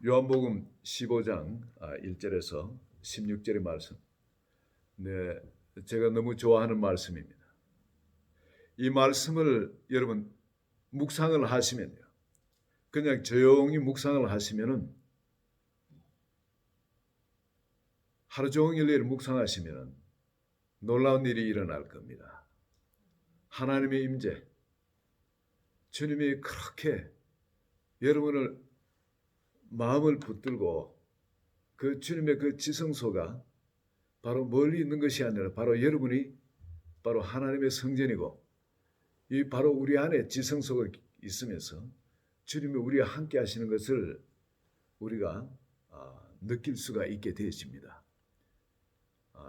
요한복음 15장 1절에서 16절의 말씀. 네, 제가 너무 좋아하는 말씀입니다. 이 말씀을 여러분 묵상을 하시면요. 그냥 조용히 묵상을 하시면은 하루 종일 묵상하시면은 놀라운 일이 일어날 겁니다. 하나님의 임재, 주님이 그렇게 여러분을 마음을 붙들고 그 주님의 그 지성소가 바로 멀리 있는 것이 아니라 바로 여러분이 바로 하나님의 성전이고 이 바로 우리 안에 지성소가 있으면서 주님이 우리와 함께 하시는 것을 우리가 느낄 수가 있게 되어집니다.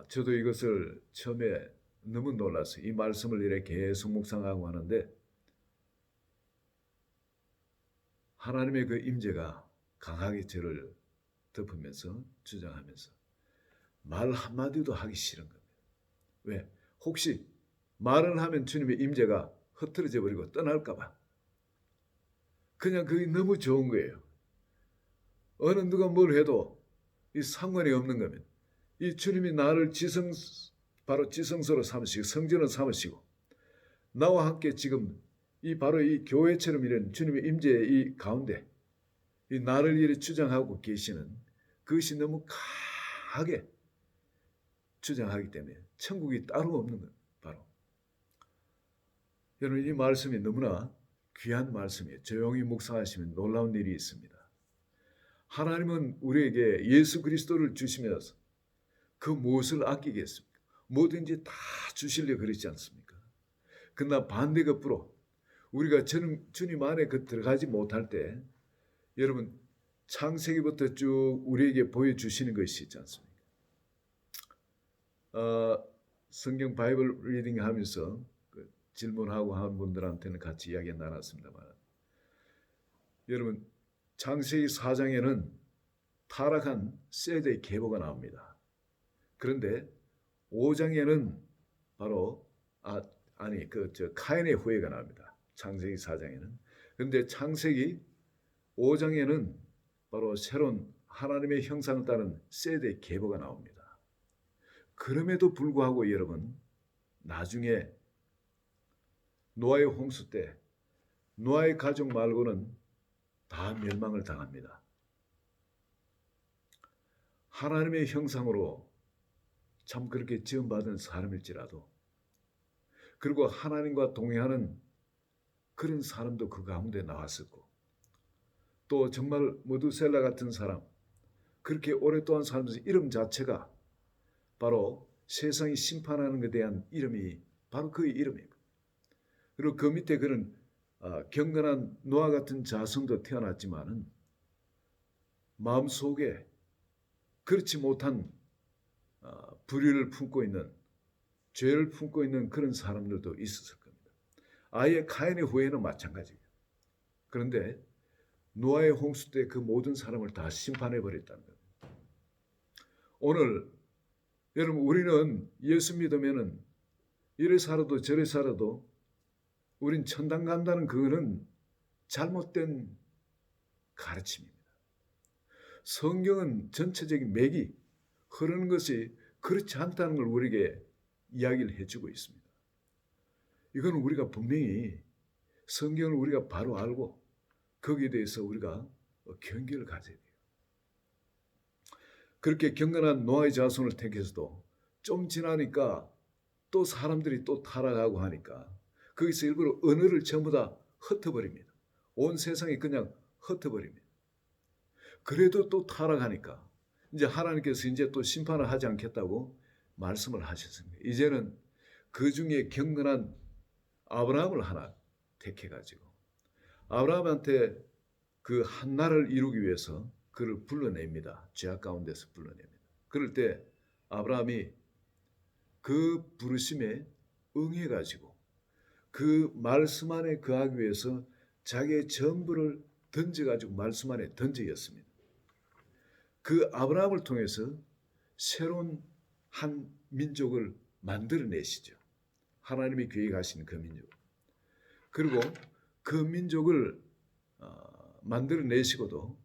저도 이것을 처음에 너무 놀랐어요. 이 말씀을 이렇게 계속 묵상하고 하는데 하나님의 그 임재가 강하게 저를 덮으면서 주장하면서 말 한마디도 하기 싫은 겁니다. 왜? 혹시 말을 하면 주님의 임재가 흐트러져 버리고 떠날까 봐. 그냥 그게 너무 좋은 거예요. 어느 누가 뭘 해도 이 상관이 없는 겁니다. 이 주님이 나를 바로 지성소로 삼으시고 성전을 삼으시고 나와 함께 지금 이 바로 이 교회처럼 이런 주님의 임재의 이 가운데 이 나를 이렇게 주장하고 계시는 그것이 너무 강하게 주장하기 때문에 천국이 따로 없는 거예요. 바로 여러분 이 말씀이 너무나 귀한 말씀이에요. 조용히 묵상하시면 놀라운 일이 있습니다. 하나님은 우리에게 예수 그리스도를 주시면서 그 무엇을 아끼겠습니까? 뭐든지 다 주시려 그러지 않습니까? 그러나 반대급부로 우리가 주님 안에 들어가지 못할 때 여러분 창세기부터 쭉 우리에게 보여주시는 것이 있지 않습니까? 성경 바이블 리딩 하면서 질문하고 한 분들한테는 같이 이야기 나눴습니다만 여러분 창세기 4장에는 타락한 셋의 계보가 나옵니다. 그런데 5장에는 바로 카인의 후예가 나옵니다. 창세기 4장에는. 그런데 창세기 5장에는 바로 새로운 하나님의 형상을 따른 셋의 계보가 나옵니다. 그럼에도 불구하고 여러분 나중에 노아의 홍수 때 노아의 가족 말고는 다 멸망을 당합니다. 하나님의 형상으로 참 그렇게 지음받은 사람일지라도 그리고 하나님과 동행하는 그런 사람도 그 가운데 나왔었고 또 정말 무두셀라 같은 사람 그렇게 오랫동안 살면서 이름 자체가 바로 세상이 심판하는 것에 대한 이름이 바로 그의 이름입니다. 그리고 그 밑에 그는 경건한 노아 같은 자손도 태어났지만은 마음속에 그렇지 못한 불의를 품고 있는 죄를 품고 있는 그런 사람들도 있었을 겁니다. 아예 카인의 후예는 마찬가지예요. 그런데 노아의 홍수 때 그 모든 사람을 다 심판해 버렸다는 겁니다. 오늘 여러분 우리는 예수 믿으면은 이래 살아도 저래 살아도 우린 천당 간다는 그거는 잘못된 가르침입니다. 성경은 전체적인 맥이 흐르는 것이 그렇지 않다는 걸 우리에게 이야기를 해주고 있습니다. 이건 우리가 분명히 성경을 우리가 바로 알고 거기에 대해서 우리가 경계를 가져야 돼요. 그렇게 경건한 노아의 자손을 택해서도 좀 지나니까 또 사람들이 또 타락하고 하니까 거기서 일부러 언어를 전부 다 흩어버립니다. 온 세상이 그냥 흩어버립니다. 그래도 또 타락하니까 이제 하나님께서 이제 또 심판을 하지 않겠다고 말씀을 하셨습니다. 이제는 그 중에 경건한 아브라함을 하나 택해가지고 아브라함한테 그 한 나라를 이루기 위해서 그를 불러냅니다. 죄악 가운데서 불러냅니다. 그럴 때 아브라함이 그 부르심에 응해가지고 그 말씀 안에 거하기 위해서 자기의 전부를 던져가지고 말씀 안에 던져였습니다. 그 아브라함을 통해서 새로운 한 민족을 만들어내시죠. 하나님이 계획하신 그 민족. 그리고 그 민족을 만들어내시고도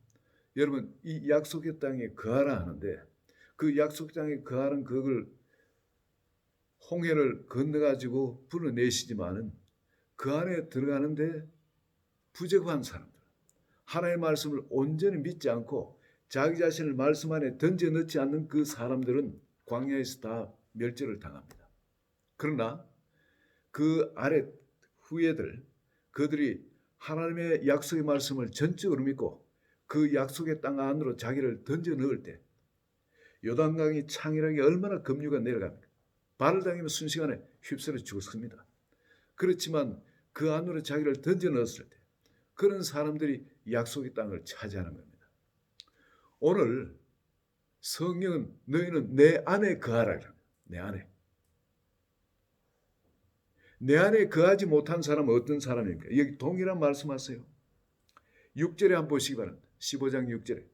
여러분 이 약속의 땅에 거하라 하는데 그 약속 땅에 거하는 그걸 홍해를 건너가지고 불어내시지만은 그 안에 들어가는데 부적한 사람들, 하나님의 말씀을 온전히 믿지 않고 자기 자신을 말씀 안에 던져 넣지 않는 그 사람들은 광야에서 다 멸절을 당합니다. 그러나 그 아래 후예들, 그들이 하나님의 약속의 말씀을 전적으로 믿고 그 약속의 땅 안으로 자기를 던져 넣을 때 요단강이 창이라게 얼마나 급류가 내려갑니까? 발을 당기면 순식간에 휩쓸어 죽었습니다. 그렇지만 그 안으로 자기를 던져 넣었을 때 그런 사람들이 약속의 땅을 차지하는 겁니다. 오늘 성경은 너희는 내 안에 거하라. 내 안에. 내 안에 거하지 못한 사람은 어떤 사람입니까? 여기 동일한 말씀하세요. 6절에 한번 보시기 바랍니다. 15장 6절에.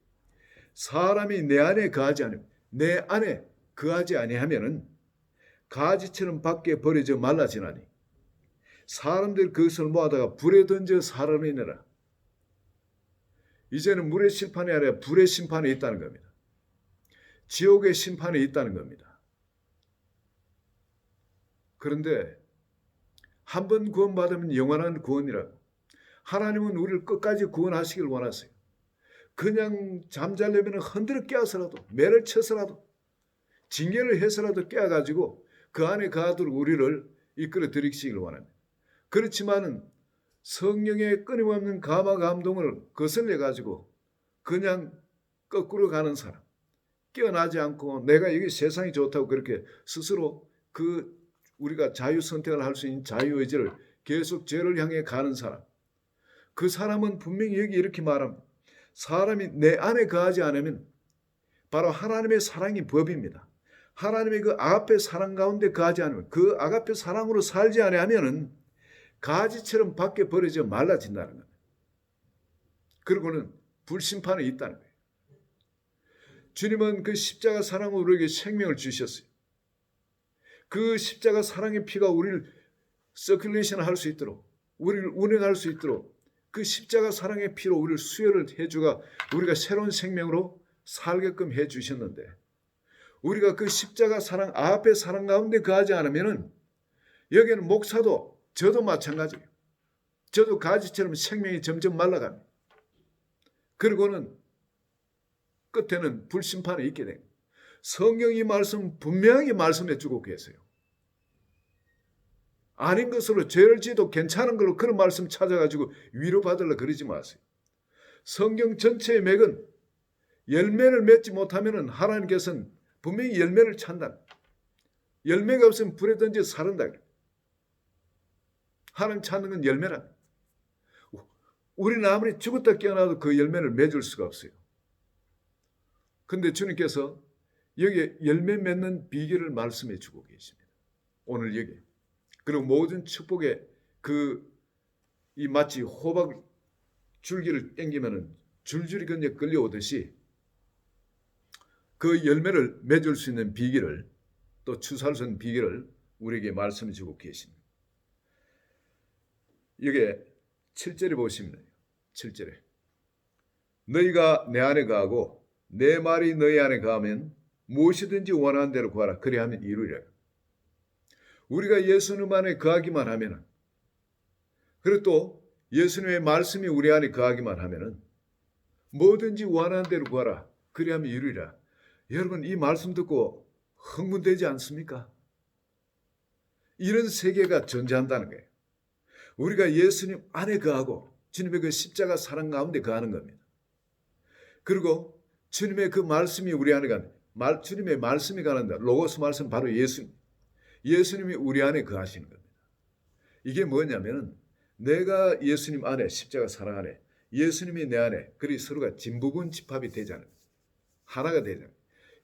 사람이 내 안에 거하지 않으면, 내 안에 거하지 아니하면은 가지처럼 밖에 버려져 말라지나니 사람들 그것을 모아다가 불에 던져 사람이 내라. 이제는 물의 심판이 아니라 불의 심판이 있다는 겁니다. 지옥의 심판이 있다는 겁니다. 그런데 한 번 구원받으면 영원한 구원이라고. 하나님은 우리를 끝까지 구원하시길 원하세요. 그냥 잠자려면 흔들어 깨어서라도, 매를 쳐서라도, 징계를 해서라도 깨어가지고 그 안에 가도록 우리를 이끌어 들이시길 원합니다. 그렇지만은 성령의 끊임없는 감화 감동을 거슬려 가지고 그냥 거꾸로 가는 사람, 깨어나지 않고 내가 여기 세상이 좋다고 그렇게 스스로 그 우리가 자유 선택을 할 수 있는 자유의지를 계속 죄를 향해 가는 사람, 그 사람은 분명히 여기 이렇게 말합니다. 사람이 내 안에 거하지 않으면 바로 하나님의 사랑이 법입니다. 하나님의 그 아가페 사랑 가운데 거하지 않으면, 그 아가페 사랑으로 살지 않으면은 가지처럼 밖에 버려져 말라진다는 겁니다. 그리고는 불심판이 있다는 거예요. 주님은 그 십자가 사랑으로 우리에게 생명을 주셨어요. 그 십자가 사랑의 피가 우리를 서큘레이션 할 수 있도록, 우리를 운행할 수 있도록 그 십자가 사랑의 피로 우리를 수혈을 해주가 우리가 새로운 생명으로 살게끔 해주셨는데, 우리가 그 십자가 사랑, 아합의 사랑 가운데 거하지 않으면은 여기는 목사도 저도 마찬가지예요. 저도 가지처럼 생명이 점점 말라갑니다. 그리고는 끝에는 불심판이 있게 됩니다. 성경이 말씀 분명히 말씀해 주고 계세요. 아닌 것으로 죄를 지어도 괜찮은 걸로 그런 말씀 찾아가지고 위로받으려 그러지 마세요. 성경 전체의 맥은 열매를 맺지 못하면 하나님께서는 분명히 열매를 찬다. 열매가 없으면 불에 던져 사른다. 하나님 찾는 건 열매라. 우리는 아무리 죽었다 깨어나도 그 열매를 맺을 수가 없어요. 근데 주님께서 여기에 열매 맺는 비결을 말씀해 주고 계십니다. 오늘 여기. 그리고 모든 축복에 이 마치 호박 줄기를 당기면은 줄줄이 그냥 끌려오듯이 그 열매를 맺을 수 있는 비결을, 또 추수할 수 있는 비결을 우리에게 말씀해 주고 계십니다. 여기에 7절에 보시면 7절에 너희가 내 안에 거하고 내 말이 너희 안에 거하면 무엇이든지 원하는 대로 구하라. 그리하면 이루리라. 우리가 예수님 안에 거하기만 하면은, 그리고 또 예수님의 말씀이 우리 안에 거하기만 하면은 뭐든지 원하는 대로 구하라. 그리하면 이루리라. 여러분 이 말씀 듣고 흥분되지 않습니까? 이런 세계가 존재한다는 거예요. 우리가 예수님 안에 거하고 주님의 그 십자가 사랑 가운데 거하는 겁니다. 그리고 주님의 그 말씀이 우리 안에 가는, 주님의 말씀이 가는다. 로고스 말씀 바로 예수님이 우리 안에 거하시는 겁니다. 이게 뭐냐면은 내가 예수님 안에, 십자가 사랑 안에, 예수님이 내 안에, 그리 서로가 진부분 집합이 되잖아요. 하나가 되잖아요.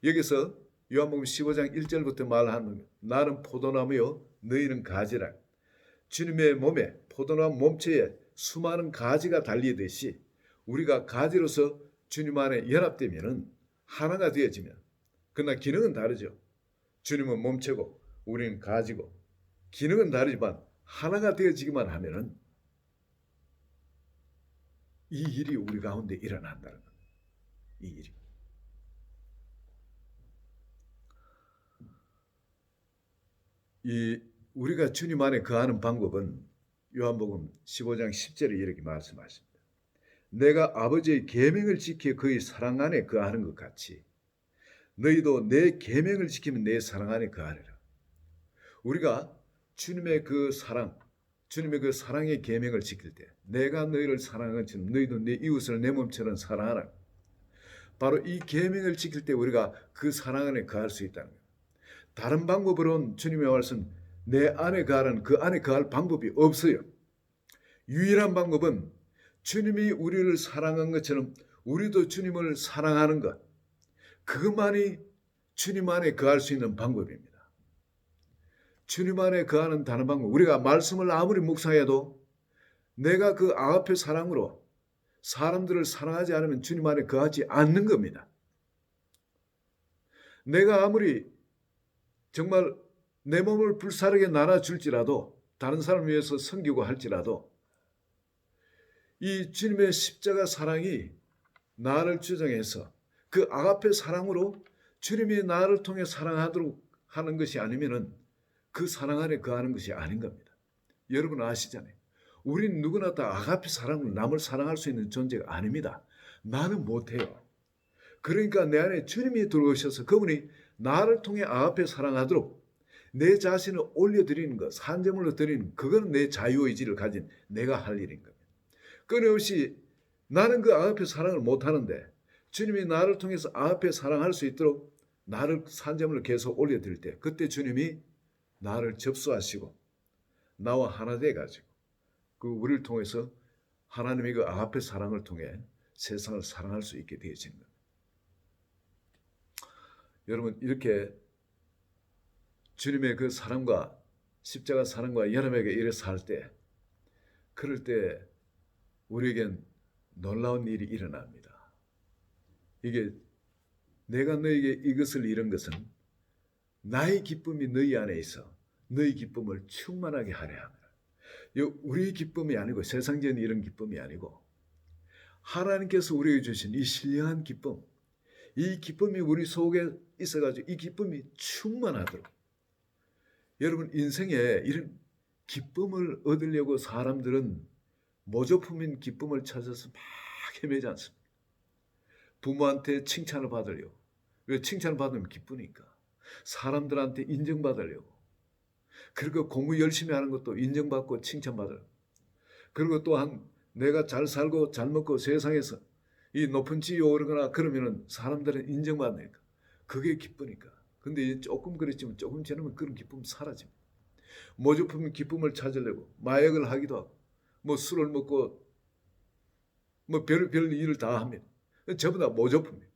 여기서 요한복음 15장 1절부터 말하는 나는 포도나무요 너희는 가지라. 주님의 몸에, 포도나무 몸체에 수많은 가지가 달리듯이 우리가 가지로서 주님 안에 연합되면은 하나가 되어지면, 그러나 기능은 다르죠. 주님은 몸체고 우리는 가지고 기능은 다르지만 하나가 되어지기만 하면은 이 일이 우리 가운데 일어난다는 겁니다. 이 일이. 우리가 주님 안에 거하는 방법은 요한복음 15장 10절에 이렇게 말씀하십니다. 내가 아버지의 계명을 지켜 그의 사랑 안에 거하는 것 같이 너희도 내 계명을 지키면 내 사랑 안에 거하리라. 우리가 주님의 그 사랑, 주님의 그 사랑의 계명을 지킬 때 내가 너희를 사랑한 것처럼 너희도 내 이웃을 내 몸처럼 사랑하라. 바로 이 계명을 지킬 때 우리가 그 사랑 안에 거할 수 있다는 거예요. 다른 방법으로는 주님의 말씀 내 안에 거하라는 그 안에 거할 방법이 없어요. 유일한 방법은 주님이 우리를 사랑한 것처럼 우리도 주님을 사랑하는 것. 그것만이 주님 안에 거할 수 있는 방법입니다. 주님 안에 거하는 다른 방법. 우리가 말씀을 아무리 묵상해도 내가 그 아가페 사랑으로 사람들을 사랑하지 않으면 주님 안에 거하지 않는 겁니다. 내가 아무리 정말 내 몸을 불사르게 나눠줄지라도 다른 사람을 위해서 섬기고 할지라도 이 주님의 십자가 사랑이 나를 주장해서 그 아가페 사랑으로 주님이 나를 통해 사랑하도록 하는 것이 아니면은 그 사랑 안에 거하는 것이 아닌 겁니다. 여러분 아시잖아요. 우린 누구나 다 아가페 사랑으로 남을 사랑할 수 있는 존재가 아닙니다. 나는 못해요. 그러니까 내 안에 주님이 들어오셔서 그분이 나를 통해 아가페 사랑하도록 내 자신을 올려드리는 것, 산제물로 드리는 그건 내 자유의지를 가진 내가 할 일인 겁니다. 끊임없이 나는 그 아가페 사랑을 못하는데 주님이 나를 통해서 아가페 사랑할 수 있도록 나를 산제물로 계속 올려드릴 때 그때 주님이 나를 접수하시고 나와 하나 돼가지고 그 우리를 통해서 하나님의 그 아가페 사랑을 통해 세상을 사랑할 수 있게 되어지는 겁니다. 여러분 이렇게 주님의 그 사랑과 십자가 사랑과 여러분에게 이래 살 때 그럴 때 우리에겐 놀라운 일이 일어납니다. 이게 내가 너에게 이것을 이룬 것은 나의 기쁨이 너희 안에 있어 너희 기쁨을 충만하게 하려 함이라. 우리의 기쁨이 아니고 세상적인 이런 기쁨이 아니고 하나님께서 우리에게 주신 이 신령한 기쁨, 이 기쁨이 우리 속에 있어가지고 이 기쁨이 충만하도록 여러분 인생에 이런 기쁨을 얻으려고 사람들은 모조품인 기쁨을 찾아서 막 헤매지 않습니까? 부모한테 칭찬을 받으려고. 왜 칭찬을 받으면 기쁘니까. 사람들한테 인정받으려고. 그리고 공부 열심히 하는 것도 인정받고 칭찬받으려고. 그리고 또한 내가 잘 살고 잘 먹고 세상에서 이 높은 지위에 오르거나 그러면은 사람들은 인정받으니까. 그게 기쁘니까. 근데 조금 그랬지만 조금 지나면 그런 기쁨 사라집니다. 모조품인 기쁨을 찾으려고 마약을 하기도 하고 뭐 술을 먹고 뭐 별 일을 다 합니다. 전부 다 모조품이에요.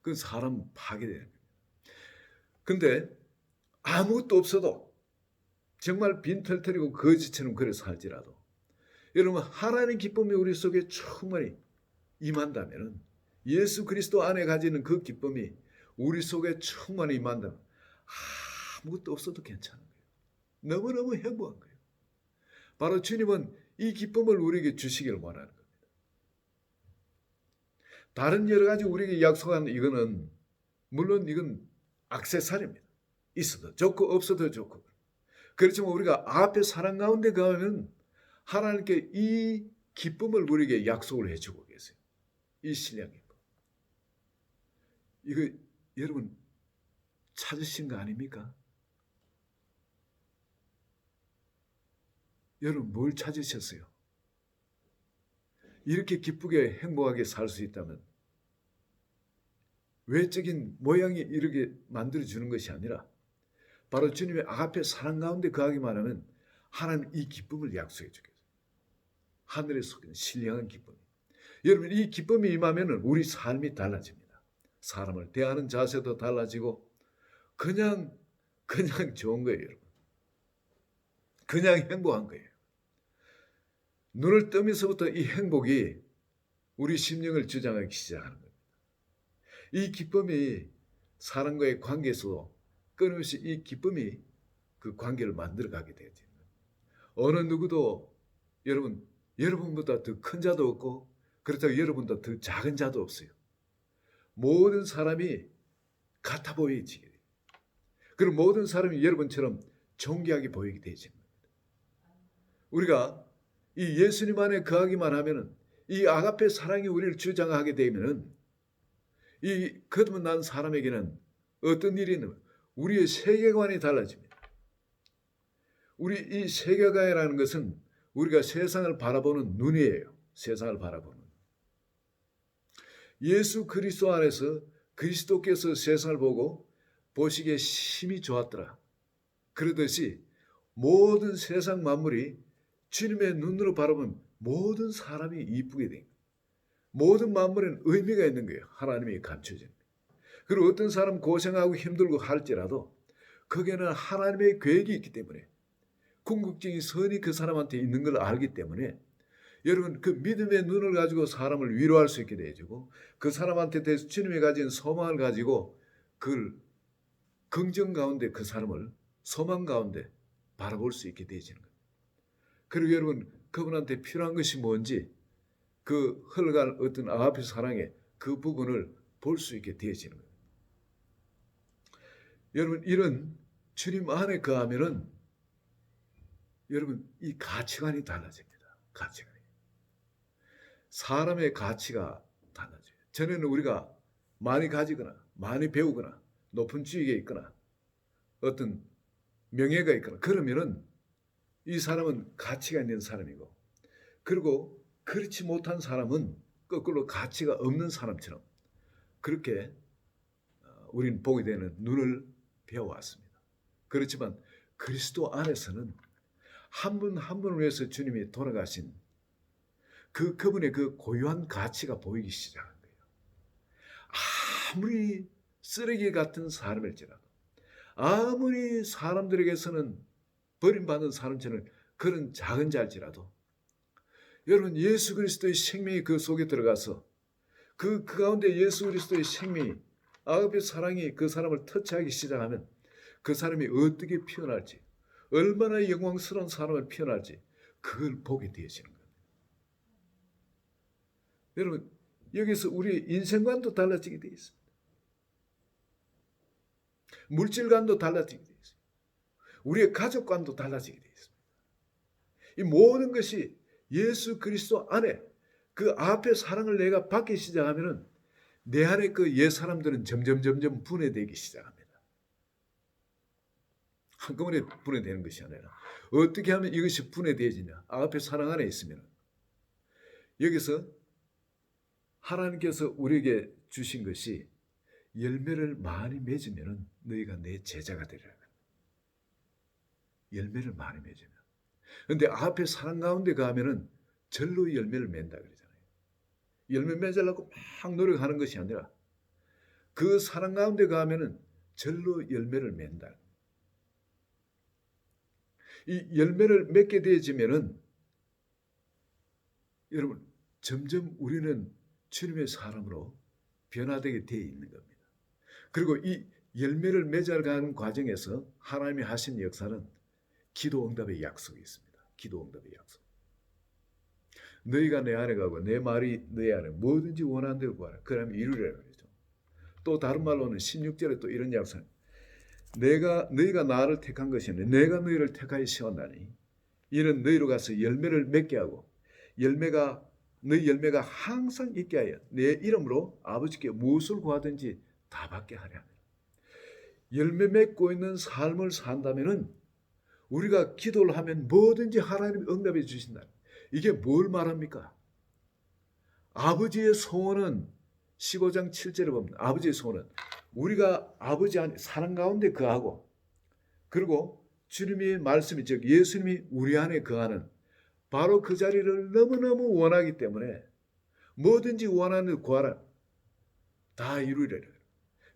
그 사람 파괴되는 거예요. 근데 아무것도 없어도 정말 빈털터리고 거지처럼 그래 살지라도 여러분 하나님 기쁨이 우리 속에 충만히 임한다면 예수 그리스도 안에 가지는 그 기쁨이 우리 속에 충만히 임한다면 아무것도 없어도 괜찮은 거예요. 너무너무 행복한 거예요. 바로 주님은 이 기쁨을 우리에게 주시기를 원하는 겁니다. 다른 여러 가지 우리에게 약속한 이거는 물론 이건 액세서리입니다. 있어도 좋고 없어도 좋고. 그렇지만 우리가 앞에 사랑 가운데 가면 하나님께 이 기쁨을 우리에게 약속을 해주고 계세요. 이 신령 기쁨. 이거 여러분 찾으신 거 아닙니까? 여러분 뭘 찾으셨어요? 이렇게 기쁘게 행복하게 살 수 있다면 외적인 모양이 이렇게 만들어주는 것이 아니라 바로 주님의 아가페 사랑 가운데 거하기만 하면 하나님 이 기쁨을 약속해 주겠어요. 하늘에 속에는 신령한 기쁨. 여러분 이 기쁨이 임하면 우리 삶이 달라집니다. 사람을 대하는 자세도 달라지고 그냥 좋은 거예요. 여러분. 그냥 행복한 거예요. 눈을 뜨면서부터 이 행복이 우리 심령을 주장하기 시작하는 겁니다. 이 기쁨이 사람과의 관계에서도 끊임없이 이 기쁨이 그 관계를 만들어가게 되어요. 어느 누구도 여러분보다 더 큰 자도 없고 그렇다고 여러분보다 더 작은 자도 없어요. 모든 사람이 같아 보이지. 그리고 모든 사람이 여러분처럼 존귀하게 보이게 되지. 우리가 이 예수님 안에 거하기만 하면은 이 아가페 사랑이 우리를 주장하게 되면은 이 거듭난 사람에게는 어떤 일이 있는 우리의 세계관이 달라집니다. 우리 이 세계관이라는 것은 우리가 세상을 바라보는 눈이에요. 세상을 바라보는. 예수 그리스도 안에서 그리스도께서 세상을 보고 보시기에 심히 좋았더라. 그러듯이 모든 세상 만물이 주님의 눈으로 바라보면 모든 사람이 이쁘게 됩니다. 모든 만물에는 의미가 있는 거예요. 하나님이 감춰진. 그리고 어떤 사람 고생하고 힘들고 할지라도 거기에는 하나님의 계획이 있기 때문에 궁극적인 선이 그 사람한테 있는 걸 알기 때문에 여러분 그 믿음의 눈을 가지고 사람을 위로할 수 있게 되어지고 그 사람한테 대해서 주님이 가진 소망을 가지고 그걸 긍정 가운데 그 사람을 소망 가운데 바라볼 수 있게 되어지는 거예요. 그리고 여러분 그분한테 필요한 것이 뭔지 그 흘러갈 어떤 아가페 사랑의 그 부분을 볼 수 있게 되어지는 거예요. 여러분 이런 주님 안에 거하면은 여러분 이 가치관이 달라집니다. 가치관이. 사람의 가치가 달라져요. 전에는 우리가 많이 가지거나 많이 배우거나 높은 지위에 있거나 어떤 명예가 있거나 그러면은 이 사람은 가치가 있는 사람이고 그리고 그렇지 못한 사람은 거꾸로 가치가 없는 사람처럼 그렇게 우리는 보게 되는 눈을 배워왔습니다. 그렇지만 그리스도 안에서는 한 분 한 분을 위해서 주님이 돌아가신 그분의 그 고유한 가치가 보이기 시작한 거예요. 아무리 쓰레기 같은 사람일지라도 아무리 사람들에게서는 버림받는 사람처럼 그런 작은 자일지라도 여러분 예수 그리스도의 생명이 그 속에 들어가서 그 가운데 예수 그리스도의 생명이 아가페 사랑이 그 사람을 터치하기 시작하면 그 사람이 어떻게 피어날지 얼마나 영광스러운 사람을 피어날지 그걸 보게 되어지는 거예요. 여러분 여기서 우리 인생관도 달라지게 되어 있습니다. 물질관도 달라지게 되어 있습니다. 우리의 가족관도 달라지게 되어 있습니다. 이 모든 것이 예수 그리스도 안에 그 앞에 사랑을 내가 받기 시작하면은 내 안에 그 옛 사람들은 점점 분해되기 시작합니다. 한꺼번에 분해되는 것이 아니라 어떻게 하면 이것이 분해되어지냐? 앞에 사랑 안에 있으면 여기서 하나님께서 우리에게 주신 것이 열매를 많이 맺으면 너희가 내 제자가 되리라. 열매를 많이 맺으면. 그런데 앞에 사랑 가운데 가면은 절로 열매를 맺는다 그러잖아요. 열매 맺으려고 막 노력하는 것이 아니라 그 사랑 가운데 가면은 절로 열매를 맺는다. 이 열매를 맺게 되어지면은 여러분 점점 우리는 주님의 사람으로 변화되게 되어 있는 겁니다. 그리고 이 열매를 맺어가는 과정에서 하나님이 하신 역사는 기도 응답의 약속이 있습니다. 기도 응답의 약속. 너희가 내 안에 가고 내 말이 너희 안에 뭐든지 원하는 대로 구하라. 그러면 이루리라 그러죠. 또 다른 말로는 16절에 또 이런 약속. 너희가 나를 택한 것이 아니라 내가 너희를 택하여 세웠나니 이는 너희로 가서 열매를 맺게 하고 너희 열매가 항상 있게 하여 내 이름으로 아버지께 무엇을 구하든지 다 받게 하려 합니다. 열매 맺고 있는 삶을 산다면은 우리가 기도를 하면 뭐든지 하나님이 응답해 주신다. 이게 뭘 말합니까? 아버지의 소원은 15장 7절에 보면 아버지의 소원은 우리가 아버지 안에 사랑 가운데 거하고 그리고 주님의 말씀이 즉 예수님이 우리 안에 거하는 바로 그 자리를 너무너무 원하기 때문에 뭐든지 원하는 구하라 다 이루리라.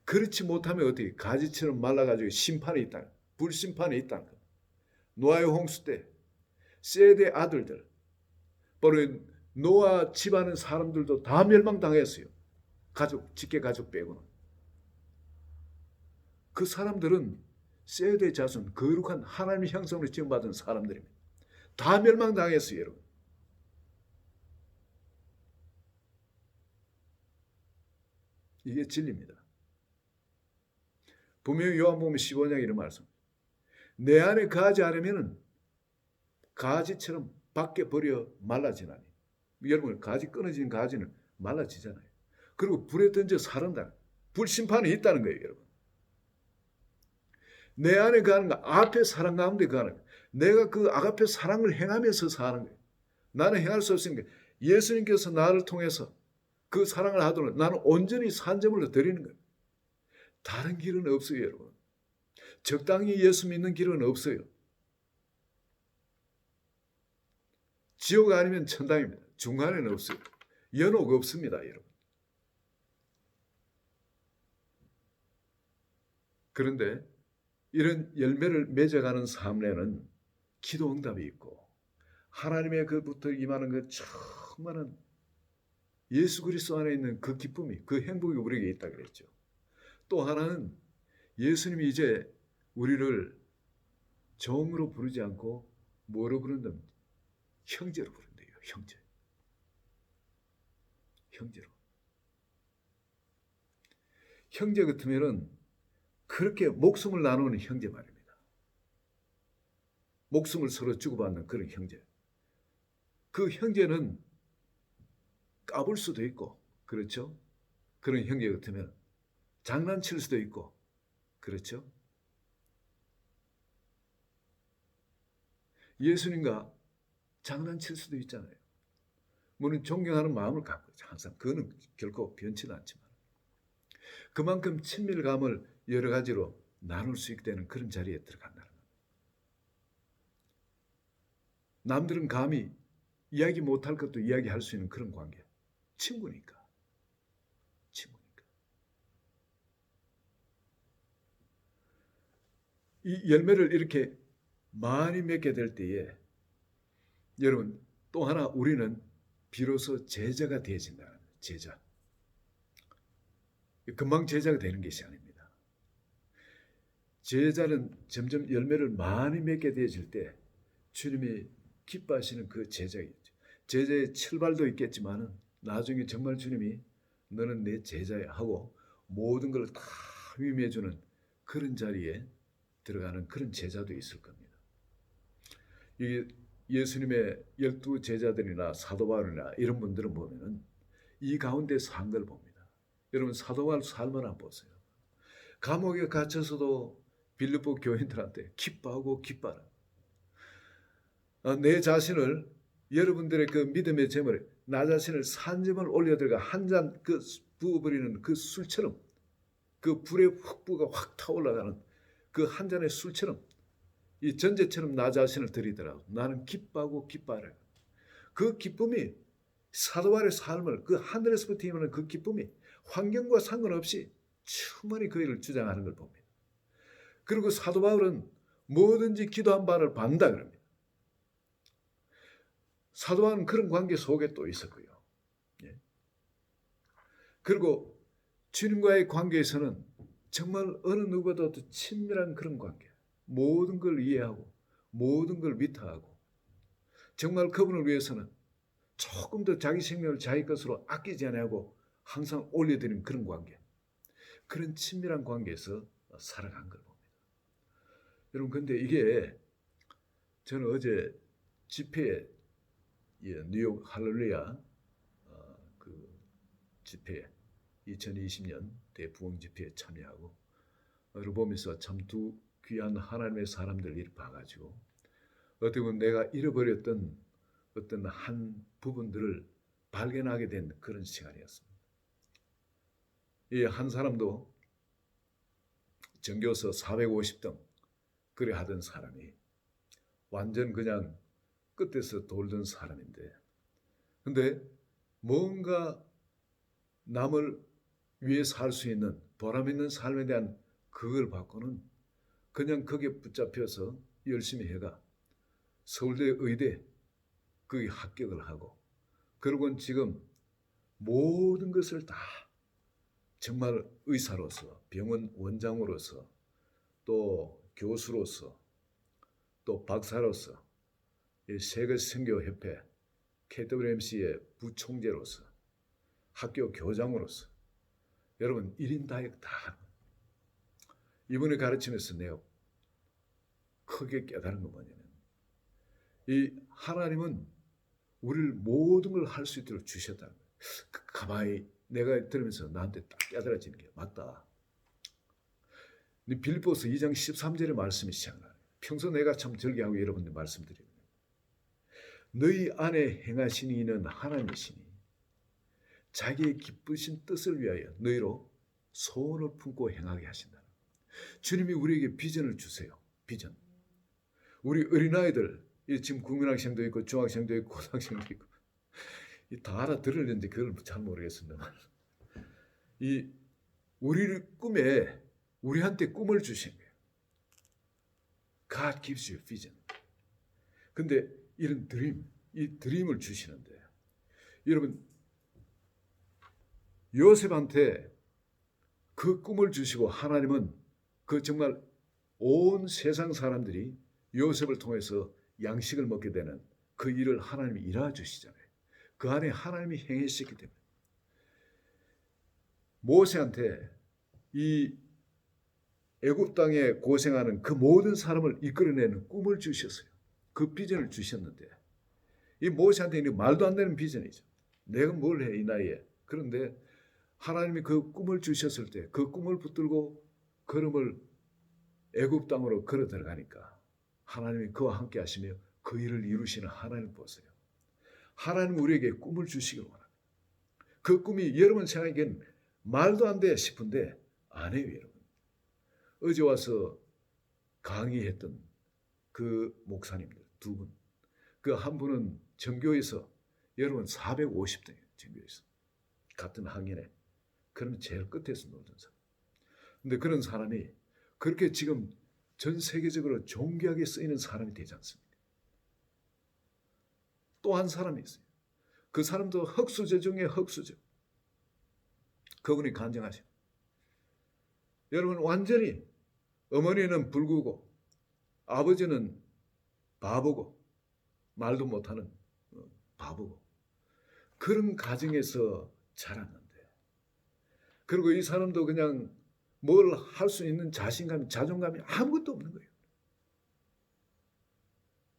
그렇지 못하면 어떻게 가지처럼 말라가지고 심판이 있다. 불심판이 있다. 노아의 홍수 때 셋의 아들들 바로 노아 집안의 사람들도 다 멸망당했어요. 직계 가족 빼고는. 그 사람들은 셋의 자손 거룩한 하나님의 형상으로 지음받은 사람들입니다. 다 멸망당했어요. 여러분. 이게 진리입니다. 분명히 요한복음 15장 이런 말씀. 내 안에 거하지 않으면 가지처럼 밖에 버려 말라지나니. 여러분, 가지 끊어진 가지는 말라지잖아요. 그리고 불에 던져 사른다. 불심판이 있다는 거예요, 여러분. 내 안에 거하는 거, 아가페 사랑 가운데 거하는 거. 내가 그 아가페 사랑을 행하면서 사는 거예요. 나는 행할 수 없으니까 예수님께서 나를 통해서 그 사랑을 하도록 나는 온전히 산재물로 드리는 거예요. 다른 길은 없어요, 여러분. 적당히 예수 믿는 길은 없어요. 지옥 아니면 천당입니다. 중간에는 없어요. 연옥 없습니다, 여러분. 그런데 이런 열매를 맺어가는 삶에는 기도 응답이 있고 하나님의 그부터 임하는 그 충만한 예수 그리스도 안에 있는 그 기쁨이, 그 행복이 우리에게 있다 그랬죠. 또 하나는 예수님이 이제 우리를 종으로 부르지 않고 뭐로 부른다면 형제로 부른대요. 형제. 형제로. 형제 같으면은 그렇게 목숨을 나누는 형제 말입니다. 목숨을 서로 주고받는 그런 형제. 그 형제는 까불 수도 있고, 그렇죠? 그런 형제 같으면 장난칠 수도 있고, 그렇죠? 예수님과 장난칠 수도 있잖아요. 물론 존경하는 마음을 갖고 항상 그거는 결코 변치는 않지만 그만큼 친밀감을 여러 가지로 나눌 수 있게 되는 그런 자리에 들어간다는 거예요. 남들은 감히 이야기 못할 것도 이야기할 수 있는 그런 관계. 친구니까. 친구니까. 이 열매를 이렇게 많이 맺게 될 때에 여러분 또 하나 우리는 비로소 제자가 되어진다는 거예요. 제자. 금방 제자가 되는 것이 아닙니다. 제자는 점점 열매를 많이 맺게 되어질 때 주님이 기뻐하시는 그 제자이죠. 제자의 출발도 있겠지만 나중에 정말 주님이 너는 내 제자야 하고 모든 걸 다 위임해주는 그런 자리에 들어가는 그런 제자도 있을 겁니다. 이게 예수님의 12 제자들이나 사도 바울이나 이런 분들은 보면은 이 가운데 산 걸 봅니다. 여러분 사도 바울 삶을 한번 보세요. 감옥에 갇혀서도 빌립보 교인들한테 기뻐하고 기뻐하라. 내 자신을 여러분들의 그 믿음의 제물에 나 자신을 산점을 올려들어가 한 잔 그 부어버리는 그 술처럼 그 불의 흙부가 확 타올라가는 그 한 잔의 술처럼 이 전제처럼 나 자신을 드리더라고. 나는 기뻐하고 기뻐하라. 그 기쁨이 사도 바울의 삶을 그 하늘에서부터 임하는 그 기쁨이 환경과 상관없이 충분히 그 일을 주장하는 걸 봅니다. 그리고 사도 바울은 뭐든지 기도한 바를 받는다 그럽니다. 사도 바울은 그런 관계 속에 또 있었고요. 예. 그리고 주님과의 관계에서는 정말 어느 누구보다도 더 친밀한 그런 관계. 모든 걸 이해하고 모든 걸 위탁하고 정말 그분을 위해서는 조금 더 자기 생명을 자기 것으로 아끼지 않고 항상 올려드리는 그런 관계. 그런 친밀한 관계에서 살아간 걸 봅니다. 여러분 근데 이게 저는 어제 집회에 뉴욕 할렐루야 그 집회 2020년 대부흥 집회에 참여하고 그걸 보면서 참 두 귀한 하나님의 사람들을 이렇게 봐가지고 어떻게 보면 내가 잃어버렸던 어떤 한 부분들을 발견하게 된 그런 시간이었습니다. 이 한 사람도 전교서 450등 그래 하던 사람이 완전 그냥 끝에서 돌던 사람인데 근데 뭔가 남을 위해 살 수 있는 보람 있는 삶에 대한 그걸 받고는 그냥 거기에 붙잡혀서 열심히 해가 서울대 의대 거기 합격을 하고 그러고는 지금 모든 것을 다 정말 의사로서 병원 원장으로서 또 교수로서 또 박사로서 세계 선교협회 KWMC의 부총재로서 학교 교장으로서 여러분 1인 다역 다 하는 거예요. 이번에 가르치면서 내가 크게 깨달은 건 뭐냐면 이 하나님은 우리를 모든 걸 할 수 있도록 주셨다는 거예요. 가만히 내가 들으면서 나한테 딱 깨달아지는 게 맞다. 빌립보서 2장 13절의 말씀이 시작나요. 평소 내가 참 절개하고 여러분들 말씀드리는 너희 안에 행하시는 이는 하나님이시니 자기의 기쁘신 뜻을 위하여 너희로 소원을 품고 행하게 하신다. 주님이 우리에게 비전을 주세요. 비전. 우리 어린아이들 지금 국민학생도 있고 중학생도 있고 고등학생도 있고 다 알아들을는지 그걸 잘 모르겠습니다. 이 우리 꿈에 우리한테 꿈을 주신 거예요. God gives you vision. 근데 이런 이 드림을 주시는데 여러분 요셉한테 그 꿈을 주시고 하나님은 그 정말 온 세상 사람들이 요셉을 통해서 양식을 먹게 되는 그 일을 하나님이 일하 주시잖아요. 그 안에 하나님이 행하시기 때문에 모세한테 이 애굽 땅에 고생하는 그 모든 사람을 이끌어내는 꿈을 주셨어요. 그 비전을 주셨는데 이 모세한테는 말도 안 되는 비전이죠. 내가 뭘 해 이 나이에. 그런데 하나님이 그 꿈을 주셨을 때 그 꿈을 붙들고 걸음을 애굽 땅으로 걸어 들어가니까 하나님이 그와 함께 하시며 그 일을 이루시는 하나님 보세요. 하나님 우리에게 꿈을 주시길 원합니다. 그 꿈이 여러분 생각에는 말도 안 돼 싶은데 안 해요, 여러분. 어제 와서 강의했던 그 목사님들 두 분, 그 한 분은 전교에서 여러분 450등 전교에서 같은 학년에 그러면 제일 끝에서 놀던 사람. 근데 그런 사람이 그렇게 지금 전 세계적으로 존귀하게 쓰이는 사람이 되지 않습니까? 또 한 사람이 있어요. 그 사람도 흑수저 중에 흑수저. 그분이 간증하셔. 여러분 완전히 어머니는 불구고 아버지는 바보고 말도 못하는 바보고 그런 가정에서 자랐는데 그리고 이 사람도 그냥 뭘 할 수 있는 자신감, 자존감이 아무것도 없는 거예요.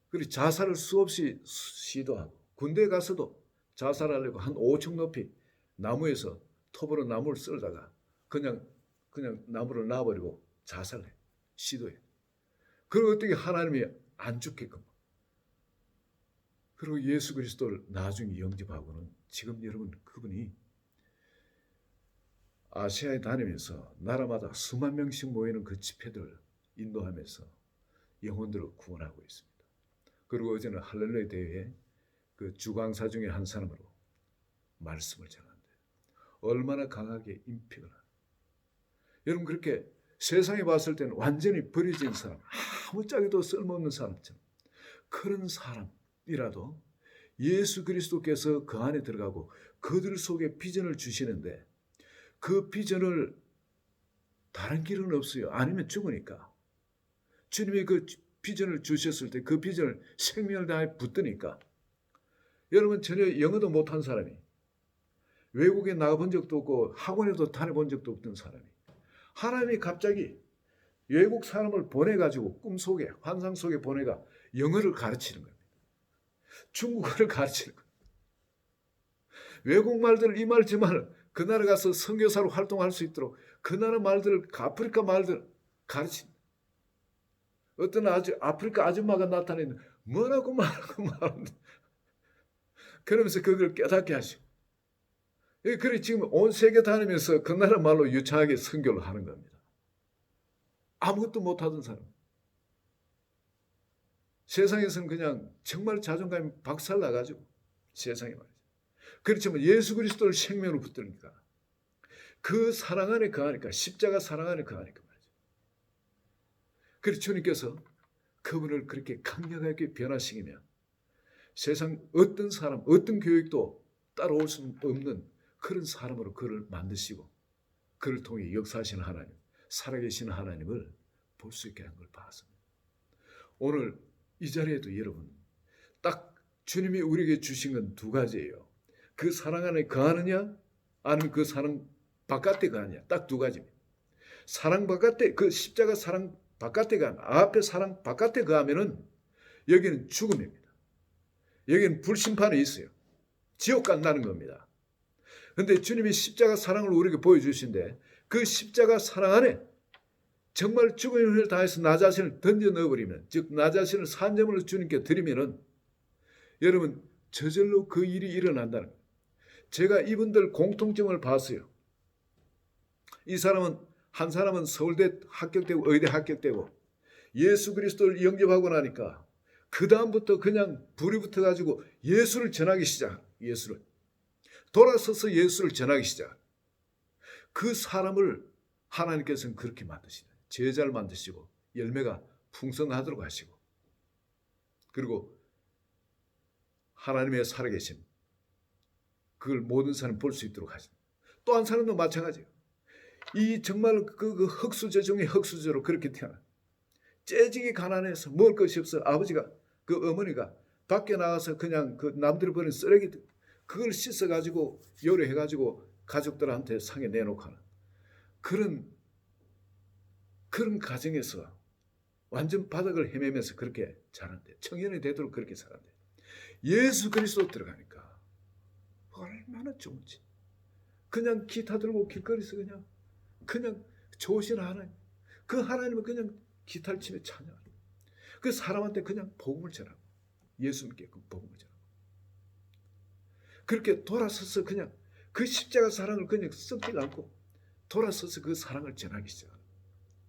그리고 자살을 수없이 시도하고 군대에 가서도 자살하려고 한 5층 높이 나무에서 톱으로 나무를 썰다가 그냥 나무를 놔버리고 자살해. 시도해. 그리고 어떻게 하나님이 안 죽게끔. 그리고 예수 그리스도를 나중에 영접하고는 지금 여러분 그분이 아시아에 다니면서 나라마다 수만 명씩 모이는 그 집회들을 인도하면서 영혼들을 구원하고 있습니다. 그리고 어제는 할렐루야 대회에 그 주강사 중에 한 사람으로 말씀을 전하는데 얼마나 강하게 임팩을 하는. 여러분 그렇게 세상에 봤을 때는 완전히 버려진 사람, 아무짝에도 쓸모없는 사람처럼 그런 사람이라도 예수 그리스도께서 그 안에 들어가고 그들 속에 비전을 주시는데 그 비전을 다른 길은 없어요. 아니면 죽으니까. 주님이 그 비전을 주셨을 때 그 비전을 생명을 다해 붙드니까 여러분 전혀 영어도 못한 사람이 외국에 나가본 적도 없고 학원에도 다녀본 적도 없던 사람이 하나님이 갑자기 외국 사람을 보내가지고 꿈속에 환상 속에 보내가 영어를 가르치는 겁니다. 중국어를 가르치는 겁니다. 외국 말들 이 말 저 말 그 나라 가서 선교사로 활동할 수 있도록 그 나라 말들을 아프리카 말들 가르칩니다. 어떤 아프리카 아줌마가 나타내는 뭐라고 말하고 말하는데 그러면서 그걸 깨닫게 하시고 그래 지금 온 세계 다니면서 그 나라 말로 유창하게 선교를 하는 겁니다. 아무것도 못하던 사람. 세상에서는 그냥 정말 자존감이 박살나가지고 세상에 말이죠. 그렇지만 예수 그리스도를 생명으로 붙들니까 그 사랑 안에 거하니까 십자가 사랑 안에 거하니까 말이죠. 그래서 주님께서 그분을 그렇게 강력하게 변화시키며 세상 어떤 사람, 어떤 교육도 따라올 수 없는 그런 사람으로 그를 만드시고 그를 통해 역사하시는 하나님, 살아계시는 하나님을 볼 수 있게 한 걸 봤습니다. 오늘 이 자리에도 여러분 딱 주님이 우리에게 주신 건 두 가지예요. 그 사랑 안에 거하느냐 아니면 그 사랑 바깥에가 아니야. 딱 두 가지입니다. 사랑 바깥에, 그 십자가 사랑 바깥에가, 앞에 사랑 바깥에 가하면은 여기는 죽음입니다. 여기는 불심판이 있어요. 지옥 간다는 겁니다. 근데 주님이 십자가 사랑을 우리에게 보여주신데 그 십자가 사랑 안에 정말 죽음의 힘을 다해서 나 자신을 던져 넣어버리면, 즉 나 자신을 산재물로 주님께 드리면은 여러분 저절로 그 일이 일어난다는 거예요. 제가 이분들 공통점을 봤어요. 이 사람은, 한 사람은 서울대 합격되고 의대 합격되고 예수 그리스도를 영접하고 나니까 그 다음부터 그냥 불이 붙어가지고 예수를 전하기 시작. 예수를 돌아서서 예수를 전하기 시작. 그 사람을 하나님께서는 그렇게 만드시다. 제자를 만드시고 열매가 풍성하도록 하시고, 그리고 하나님의 살아계심, 그걸 모든 사람 볼 수 있도록 하십니다. 또 한 사람도 마찬가지예요. 이 정말 그 흙수저 중에 흙수저로 그렇게 태어나 째지기 가난해서 먹을 것이 없어 아버지가, 그 어머니가 밖에 나가서 그냥 그 남들이 버린 쓰레기들 그걸 씻어가지고 요리해가지고 가족들한테 상에 내놓고 하는 그런 가정에서 완전 바닥을 헤매면서 그렇게 자란대. 청년이 되도록 그렇게 살았대. 예수 그리스도 들어가니까 얼마나 좋은지. 그냥 기타 들고 길거리에서 그냥 좋으신 하나님, 그 하나님은 그냥 기타를 치며 찬양하는, 그 사람한테 그냥 복음을 전하고 예수 믿게끔 복음을 전하고, 그렇게 돌아서서 그냥 그 십자가 사랑을 그냥 썩지 않고 돌아서서 그 사랑을 전하기 시작하는.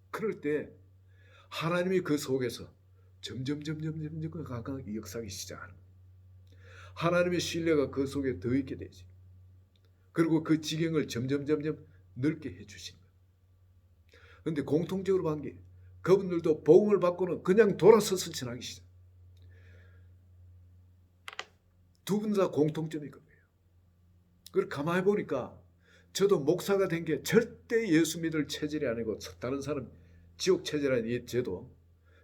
그럴 때 하나님이 그 속에서 점점 강하게 역사하기 시작하는. 하나님의 신뢰가 그 속에 더 있게 되지. 그리고 그 지경을 점점 넓게 해주시는 거예요. 그런데 공통적으로 한 게 그분들도 복음을 받고는 그냥 돌아서서 전하기 시작. 두 분 다 공통점이 그거예요. 그걸 가만히 보니까 저도 목사가 된 게 절대 예수 믿을 체질이 아니고 다른 사람 지옥 체질이 저도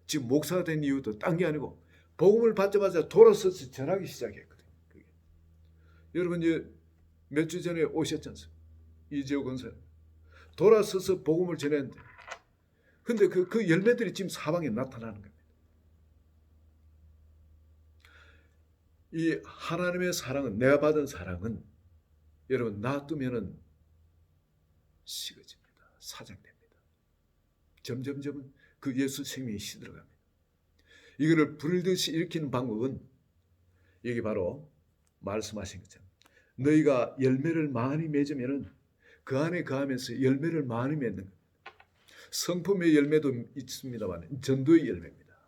지금 목사가 된 이유도 딴 게 아니고 복음을 받자마자 돌아서서 전하기 시작했거든요. 그게. 여러분 이제 몇 주 전에 오셨지 않습니까? 이재호 권사님. 돌아서서 복음을 전했는데 근데 그 열매들이 지금 사방에 나타나는 겁니다. 이 하나님의 사랑은, 내가 받은 사랑은 여러분 놔두면은 식어집니다. 사장됩니다. 점점 그 예수 생명이 시들어갑니다. 이거를 불듯이 일으키는 방법은 여기 바로 말씀하신 것처럼 너희가 열매를 많이 맺으면은 그 안에 거하면서 열매를 많이 맺는 겁니다. 성품의 열매도 있습니다만 전도의 열매입니다.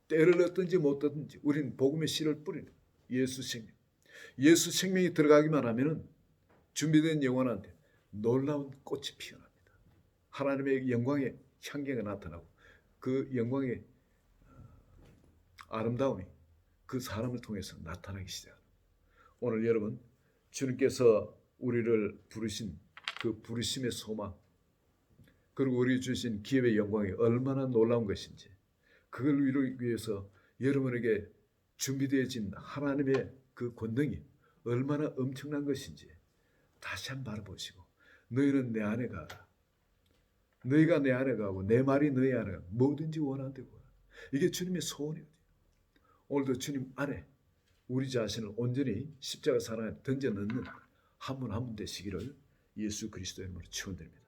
때를 얻든지 못 얻든지 우리는 복음의 씨를 뿌리는 예수 생명. 예수 생명이 들어가기만 하면은 준비된 영혼한테 놀라운 꽃이 피어납니다. 하나님의 영광의 향기가 나타나고 그 영광의 아름다움이 그 사람을 통해서 나타나기 시작합니다. 오늘 여러분 주님께서 우리를 부르신 그 부르심의 소망, 그리고 우리 주신 기업의 영광이 얼마나 놀라운 것인지, 그걸 이루기 위해서 여러분에게 준비되어진 하나님의 그 권능이 얼마나 엄청난 것인지 다시 한번 바라보시고, 너희는 내 안에 가라. 너희가 내 안에 가고 내 말이 너희 안에 가고 뭐든지 원하는 대로 가라. 이게 주님의 소원이거든요. 오늘도 주님 안에 우리 자신을 온전히 십자가 사랑에 던져 넣는 한 분 한 분 되시기를 예수 그리스도의 이름으로 축원드립니다.